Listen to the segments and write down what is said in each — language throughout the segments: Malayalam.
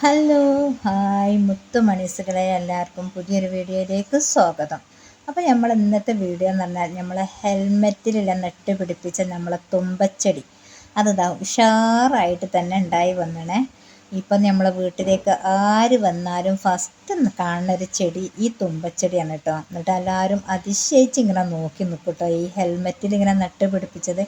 ഹലോ ഹായ് മുത്തുമണീസുകളെ എല്ലാവർക്കും പുതിയൊരു വീഡിയോയിലേക്ക് സ്വാഗതം. അപ്പോൾ നമ്മൾ ഇന്നത്തെ വീഡിയോ എന്ന് പറഞ്ഞാൽ നമ്മളെ ഹെൽമെറ്റിലുള്ള നട്ട് പിടിപ്പിച്ച നമ്മളെ തുമ്പച്ചെടി അതാ ഉഷാറായിട്ട് തന്നെ ഉണ്ടായി വന്നണേ. ഇപ്പം നമ്മളെ വീട്ടിലേക്ക് ആര് വന്നാലും ഫസ്റ്റ് കാണുന്ന ഒരു ചെടി ഈ തുമ്പച്ചെടിയാണ് കേട്ടോ. എന്നിട്ട് എല്ലാവരും അതിശയിച്ച് ഇങ്ങനെ നോക്കി നിൽക്കും കേട്ടോ, ഈ ഹെൽമെറ്റിൽ ഇങ്ങനെ നട്ട് പിടിപ്പിച്ചത്.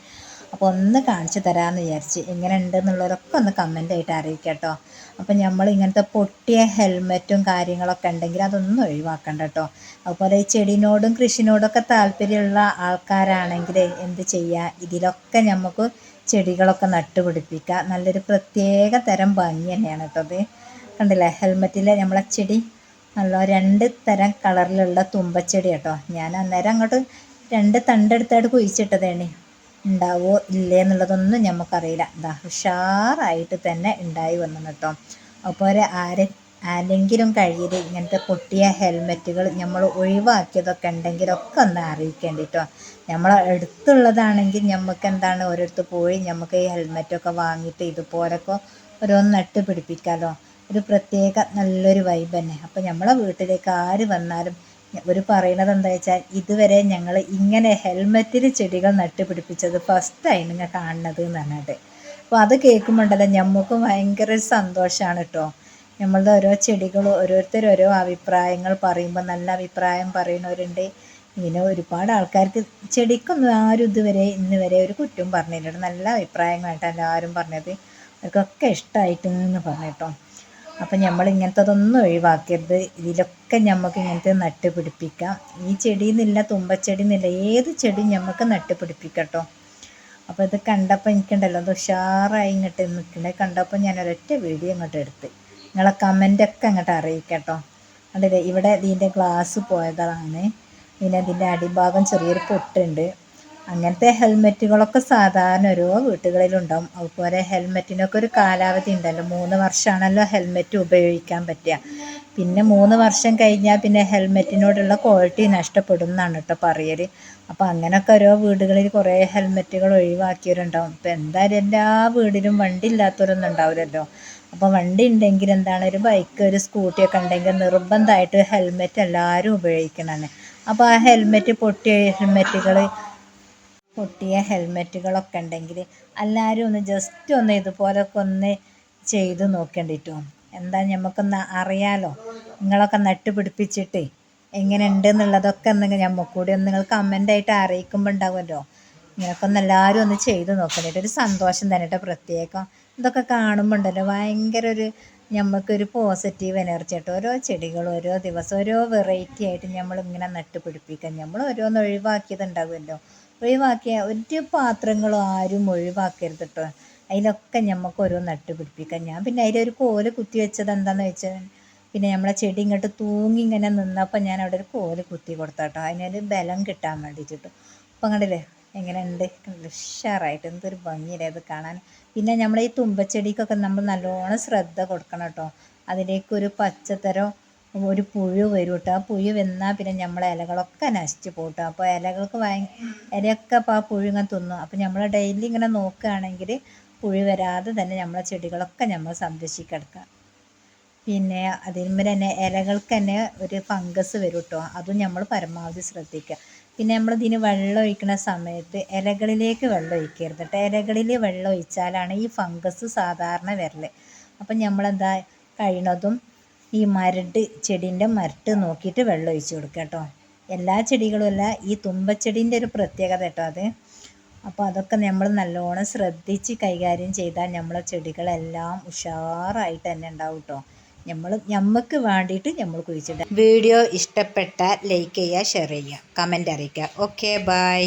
അപ്പോൾ ഒന്ന് കാണിച്ചു തരാമെന്ന് വിചാരിച്ച്. എങ്ങനെ ഉണ്ടെന്നുള്ളവരൊക്കെ ഒന്ന് കമൻ്റായിട്ട് അറിയിക്കാം കേട്ടോ. അപ്പം നമ്മൾ ഇങ്ങനത്തെ പൊട്ടിയ ഹെൽമെറ്റും കാര്യങ്ങളൊക്കെ ഉണ്ടെങ്കിൽ അതൊന്നും ഒഴിവാക്കണ്ട കേട്ടോ. അതുപോലെ ഈ ചെടിനോടും കൃഷിനോടൊക്കെ താല്പര്യമുള്ള ആൾക്കാരാണെങ്കിൽ എന്ത് ചെയ്യുക, ഇതിലൊക്കെ നമുക്ക് ചെടികളൊക്കെ നട്ടുപിടിപ്പിക്കുക. നല്ലൊരു പ്രത്യേക തരം ഭംഗി തന്നെയാണ് കേട്ടോ അത്. കണ്ടില്ലേ ഹെൽമെറ്റിലെ നമ്മളെ ചെടി നല്ല 2 തരം കളറിലുള്ള തുമ്പച്ചെടി കേട്ടോ. ഞാൻ അന്നേരം അങ്ങോട്ട് 2 തണ്ടെടുത്തായിട്ട് കുഴിച്ചിട്ടതാണ്. ഉണ്ടാവോ ഇല്ലേ എന്നുള്ളതൊന്നും നമുക്കറിയില്ല. എന്താ ഉഷാറായിട്ട് തന്നെ ഉണ്ടായി വന്നു കേട്ടോ. അപ്പോൾ ആരെങ്കിലും കയ്യിൽ ഇങ്ങനത്തെ പൊട്ടിയ ഹെൽമെറ്റുകൾ നമ്മൾ ഒഴിവാക്കിയതൊക്കെ ഉണ്ടെങ്കിലൊക്കെ ഒന്ന് അറിയിക്കേണ്ടിട്ടോ. നമ്മളെ അടുത്തുള്ളതാണെങ്കിൽ നമുക്ക് എന്താണ് ഓരോരുത്തർ പോയി നമുക്ക് ഈ ഹെൽമെറ്റൊക്കെ വാങ്ങിയിട്ട് ഇതുപോലൊക്കെ ഓരോന്ന് നട്ട് പിടിപ്പിക്കാമല്ലോ. ഒരു പ്രത്യേക നല്ലൊരു വൈബ് തന്നെ. അപ്പോൾ നമ്മളെ വീട്ടിലേക്ക് ആര് വന്നാലും ഒരു പറയണത് എന്താ വെച്ചാൽ, ഇതുവരെ ഞങ്ങൾ ഇങ്ങനെ ഹെൽമെറ്റിൽ ചെടികൾ നട്ടുപിടിപ്പിച്ചത് ഫസ്റ്റായി നിങ്ങൾ കാണുന്നത് എന്ന് പറഞ്ഞിട്ട്. അപ്പോൾ അത് കേൾക്കുമ്പോണ്ടല്ലോ ഞമ്മക്ക് ഭയങ്കര ഒരു സന്തോഷമാണ് കേട്ടോ. നമ്മളുടെ ഓരോ ചെടികൾ ഓരോരുത്തർ ഓരോ അഭിപ്രായങ്ങൾ പറയുമ്പോൾ നല്ല അഭിപ്രായം പറയുന്നവരുണ്ട്. ഇങ്ങനെ ഒരുപാട് ആൾക്കാർക്ക് ചെടിക്കൊന്നും ആരും ഇന്ന് വരെ ഒരു കുറ്റവും പറഞ്ഞില്ല. നല്ല അഭിപ്രായങ്ങളായിട്ടാണ് എല്ലാവരും പറഞ്ഞത്. അവർക്കൊക്കെ ഇഷ്ടമായിട്ടെന്ന് പറഞ്ഞിട്ടോ. അപ്പം നമ്മൾ ഇങ്ങനത്തതൊന്നും ഒഴിവാക്കരുത്. ഇതിലൊക്കെ നമുക്ക് ഇങ്ങനത്തെ നട്ട് പിടിപ്പിക്കാം. ഈ ചെടിയിൽ നിന്നില്ല, തുമ്പച്ചെടി എന്നില്ല, ഏത് ചെടി നമുക്ക് നട്ട് പിടിപ്പിക്കട്ടോ. അപ്പോൾ ഇത് കണ്ടപ്പോൾ എനിക്കുണ്ടല്ലോ അത് ഉഷാറായി ഇങ്ങോട്ട് നിൽക്കണേ കണ്ടപ്പോൾ ഞാൻ ഒരൊറ്റ വീഡിയോ ഇങ്ങോട്ട് എടുത്ത് നിങ്ങളെ കമൻ്റൊക്കെ അങ്ങോട്ട് അറിയിക്കട്ടോ. കണ്ടില്ലേ ഇവിടെ ഇതിൻ്റെ ഗ്ലാസ് പോയതാണ്. പിന്നെ ഇതിൻ്റെ അടിഭാഗം ചെറിയൊരു പൊട്ടുണ്ട്. അങ്ങനത്തെ ഹെൽമെറ്റുകളൊക്കെ സാധാരണ ഓരോ വീട്ടുകളിലുണ്ടാവും. അതുപോലെ ഹെൽമെറ്റിനൊക്കെ ഒരു കാലാവധി ഉണ്ടല്ലോ. 3 വർഷമാണല്ലോ ഹെൽമെറ്റ് ഉപയോഗിക്കാൻ പറ്റുക. പിന്നെ 3 വർഷം കഴിഞ്ഞാൽ പിന്നെ ഹെൽമെറ്റിനോടുള്ള ക്വാളിറ്റി നഷ്ടപ്പെടും എന്നാണ് കേട്ടോ പറയൽ. അപ്പോൾ അങ്ങനെയൊക്കെ ഓരോ വീടുകളിൽ കുറേ ഹെൽമെറ്റുകൾ ഒഴിവാക്കിയവരുണ്ടാവും. ഇപ്പോൾ എന്തായാലും എല്ലാ വീടിലും വണ്ടി ഇല്ലാത്തവരൊന്നും ഉണ്ടാവില്ലല്ലോ. അപ്പോൾ വണ്ടി ഉണ്ടെങ്കിൽ എന്താണ്, ഒരു ബൈക്ക് ഒരു സ്കൂട്ടിയൊക്കെ ഉണ്ടെങ്കിൽ നിർബന്ധമായിട്ട് ഹെൽമെറ്റ് എല്ലാവരും ഉപയോഗിക്കണമാണ്. അപ്പോൾ ആ ഹെൽമെറ്റ് പൊട്ടിയ ഹെൽമെറ്റുകളൊക്കെ ഉണ്ടെങ്കിൽ എല്ലാവരും ഒന്ന് ജസ്റ്റ് ഒന്ന് ഇതുപോലൊക്കെ ഒന്ന് ചെയ്ത് നോക്കേണ്ടിട്ടോ. എന്താ നമുക്കൊന്ന് അറിയാലോ. നിങ്ങളൊക്കെ നട്ടുപിടിപ്പിച്ചിട്ട് എങ്ങനെ ഉണ്ട് എന്നുള്ളതൊക്കെ എന്തെങ്കിലും നമുക്ക് കൂടി ഒന്ന് നിങ്ങൾ കമൻ്റായിട്ട് അറിയിക്കുമ്പോൾ ഉണ്ടാവുമല്ലോ. ഇങ്ങനെയൊക്കെ ഒന്ന് എല്ലാവരും ഒന്ന് ചെയ്ത് നോക്കണ്ടിട്ട്. ഒരു സന്തോഷം തന്നെ കേട്ടോ പ്രത്യേകം. ഇതൊക്കെ കാണുമ്പോൾ ഉണ്ടല്ലോ ഭയങ്കര ഒരു നമുക്കൊരു പോസിറ്റീവ് എനർജി കേട്ടോ. ഓരോ ചെടികൾ ഓരോ ദിവസം ഓരോ വെറൈറ്റി ആയിട്ട് നമ്മളിങ്ങനെ നട്ടുപിടിപ്പിക്കാം. നമ്മൾ ഓരോന്ന് ഒഴിവാക്കിയതുണ്ടാവുമല്ലോ. ഒഴിവാക്കിയ ഒരു പാത്രങ്ങളും ആരും ഒഴിവാക്കരുത് കേട്ടോ. അതിലൊക്കെ നമുക്ക് ഓരോ നട്ട് പിടിപ്പിക്കാം. ഞാൻ പിന്നെ അതിലൊരു കോല് കുത്തി വെച്ചത് എന്താണെന്ന് വെച്ചാൽ, പിന്നെ നമ്മളെ ചെടി ഇങ്ങോട്ട് തൂങ്ങി ഇങ്ങനെ നിന്നപ്പോൾ ഞാൻ അവിടെ ഒരു കോല് കുത്തി കൊടുത്താട്ടോ, അതിനൊരു ബലം കിട്ടാൻ വേണ്ടിയിട്ട്. അപ്പം കണ്ടില്ലേ എങ്ങനെ ഉണ്ട്, ഉഷാറായിട്ട് എന്തൊരു ഭംഗിയില്ലേ അത് കാണാൻ. പിന്നെ നമ്മൾ ഈ തുമ്പച്ചെടിക്കൊക്കെ നമ്മൾ നല്ലോണം ശ്രദ്ധ കൊടുക്കണം കേട്ടോ. അതിലേക്കൊരു പച്ചത്തരം ഒരു പുഴു വരും കേട്ടോ. ആ പുഴു വന്നാൽ പിന്നെ നമ്മളെ ഇലകളൊക്കെ നശിച്ച് പോട്ടോ. അപ്പോൾ ഇലകൾക്ക് ഇലയൊക്കെ അപ്പോൾ ആ പുഴു ഇങ്ങനെ തിന്നും. അപ്പോൾ നമ്മൾ ഡെയിലി ഇങ്ങനെ നോക്കുകയാണെങ്കിൽ പുഴു വരാതെ തന്നെ നമ്മളെ ചെടികളൊക്കെ നമ്മൾ സംരക്ഷിക്കെടുക്കാം. പിന്നെ അതിന്മേൽ തന്നെ ഇലകൾക്ക് തന്നെ ഒരു ഫംഗസ് വരും കേട്ടോ. അതും നമ്മൾ പരമാവധി ശ്രദ്ധിക്കുക. പിന്നെ നമ്മൾ ഇതിന് വെള്ളം ഒഴിക്കുന്ന സമയത്ത് ഇലകളിലേക്ക് വെള്ളം ഒഴിക്കരുത് കേട്ടോ. ഇലകളിൽ വെള്ളം ഒഴിച്ചാലാണ് ഈ ഫംഗസ് സാധാരണ വരൽ. അപ്പം നമ്മളെന്താ കഴിയുന്നതും ഈ ചെടീൻ്റെ മരട്ട് നോക്കിയിട്ട് വെള്ളം ഒഴിച്ച് കൊടുക്കുക കേട്ടോ. എല്ലാ ചെടികളും അല്ല, ഈ തുമ്പച്ചെടീൻ്റെ ഒരു പ്രത്യേകത കേട്ടോ അത്. അപ്പോൾ അതൊക്കെ നമ്മൾ നല്ലോണം ശ്രദ്ധിച്ച് കൈകാര്യം ചെയ്താൽ നമ്മളെ ചെടികളെല്ലാം ഉഷാറായിട്ട് തന്നെ ഉണ്ടാവും കേട്ടോ. നമുക്ക് വേണ്ടിയിട്ട് നമ്മൾ കുഴിച്ചിടാം. വീഡിയോ ഇഷ്ടപ്പെട്ടാൽ ലൈക്ക് ചെയ്യുക, ഷെയർ ചെയ്യുക, കമൻ്റ് അറിയിക്കുക. Okay bye.